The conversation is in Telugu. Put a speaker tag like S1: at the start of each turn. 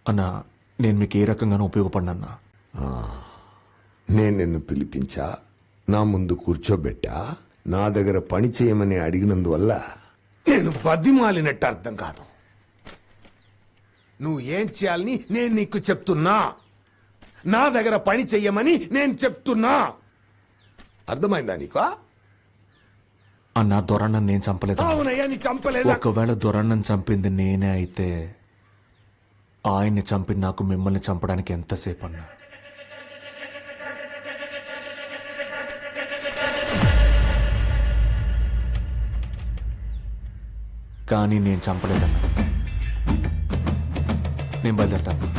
S1: అన్నా నేను మీకు ఏ రకంగానూ ఉపయోగపడినన్నా?
S2: నేను నిన్ను పిలిపించా, నా ముందు కూర్చోబెట్టా, నా దగ్గర పని చేయమని అడిగినందువల్ల నేను బద్దిమాలినట్టు అర్థం కాదు. నువ్వు ఏం చేయాలని నేను నీకు చెప్తున్నా, నా దగ్గర పని చెయ్యమని నేను చెప్తున్నా. అర్థమైందా నీకు?
S1: అన్నా దొరన్నను నేను చంపలేదు.
S2: అవునయ్యా, నీ చంపలేదా?
S1: ఒకవేళ దొరన్నను చంపింది నేనే అయితే ఆయన్ని చంపి నాకు మిమ్మల్ని చంపడానికి ఎంతసేపు అన్నా? కానీ నేను చంపలేదన్నా. నేను బయలుదేరతాను.